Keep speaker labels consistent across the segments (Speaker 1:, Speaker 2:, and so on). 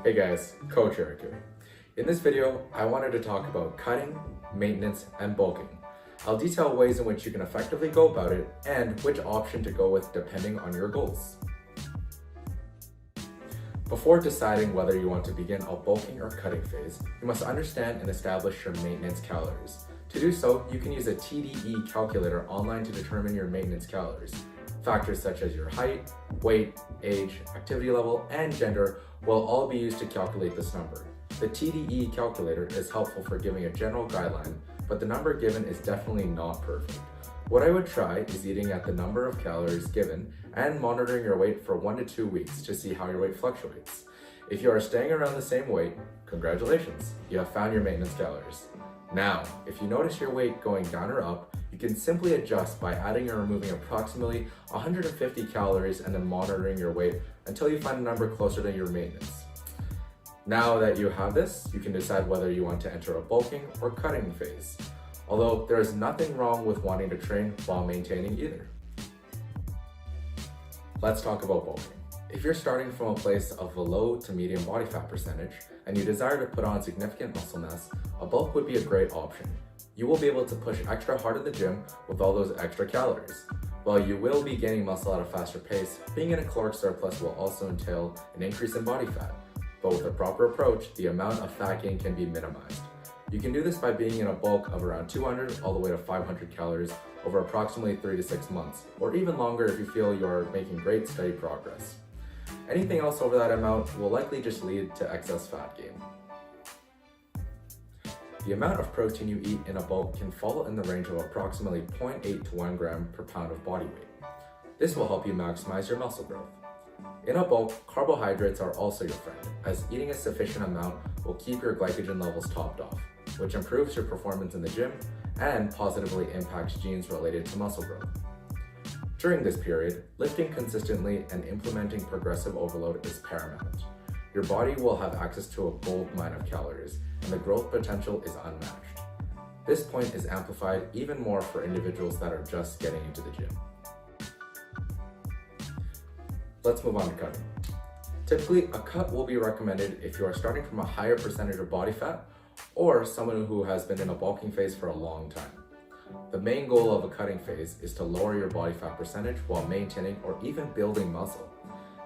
Speaker 1: Hey guys, Coach Eric here. In this video, I wanted to talk about cutting, maintenance, and bulking. I'll detail ways in which you can effectively go about it and which option to go with depending on your goals. Before deciding whether you want to begin a bulking or cutting phase, you must understand and establish your maintenance calories. To do so, you can use a TDE calculator online to determine your maintenance calories. Factors such as your height, weight, age, activity level, and gender will all be used to calculate this number. The TDE calculator is helpful for giving a general guideline, but the number given is definitely not perfect. What I would try is eating at the number of calories given and monitoring your weight for 1 to 2 weeks to see how your weight fluctuates. If you are staying around the same weight, congratulations, you have found your maintenance calories. Now, if you notice your weight going down or up, you can simply adjust by adding or removing approximately 150 calories and then monitoring your weight until you find a number closer to your maintenance. Now that you have this, you can decide whether you want to enter a bulking or cutting phase. Although there is nothing wrong with wanting to train while maintaining either. Let's talk about bulking. If you're starting from a place of a low to medium body fat percentage and you desire to put on significant muscle mass, a bulk would be a great option. You will be able to push extra hard at the gym with all those extra calories. While you will be gaining muscle at a faster pace, being in a caloric surplus will also entail an increase in body fat. But with a proper approach, the amount of fat gain can be minimized. You can do this by being in a bulk of around 200 all the way to 500 calories over approximately 3 to 6 months, or even longer if you feel you're making great steady progress. Anything else over that amount will likely just lead to excess fat gain. The amount of protein you eat in a bulk can fall in the range of approximately 0.8 to 1 gram per pound of body weight. This will help you maximize your muscle growth. In a bulk, carbohydrates are also your friend, as eating a sufficient amount will keep your glycogen levels topped off, which improves your performance in the gym and positively impacts genes related to muscle growth. During this period, lifting consistently and implementing progressive overload is paramount. Your body will have access to a gold mine of calories, and the growth potential is unmatched. This point is amplified even more for individuals that are just getting into the gym. Let's move on to cutting. Typically, a cut will be recommended if you are starting from a higher percentage of body fat or someone who has been in a bulking phase for a long time. The main goal of a cutting phase is to lower your body fat percentage while maintaining or even building muscle.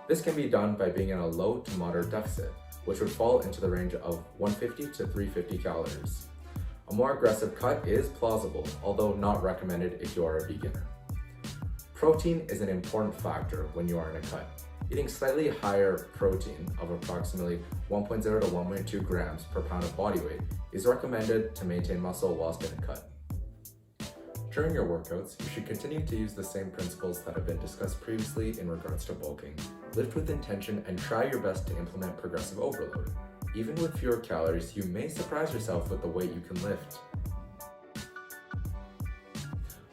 Speaker 1: This can be done by being in a low to moderate deficit, which would fall into the range of 150 to 350 calories. A more aggressive cut is plausible, although not recommended if you are a beginner. Protein is an important factor when you are in a cut. Eating slightly higher protein of approximately 1.0 to 1.2 grams per pound of body weight is recommended to maintain muscle whilst in a cut. During your workouts, you should continue to use the same principles that have been discussed previously in regards to bulking. Lift with intention and try your best to implement progressive overload. Even with fewer calories, you may surprise yourself with the weight you can lift.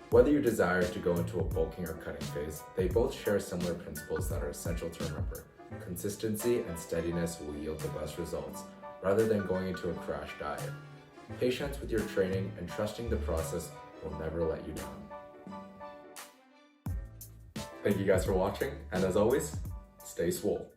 Speaker 1: Whether you desire to go into a bulking or cutting phase, they both share similar principles that are essential to remember. Consistency and steadiness will yield the best results, rather than going into a crash diet. Patience with your training and trusting the process will never let you down. Thank you guys for watching, and as always, stay swole.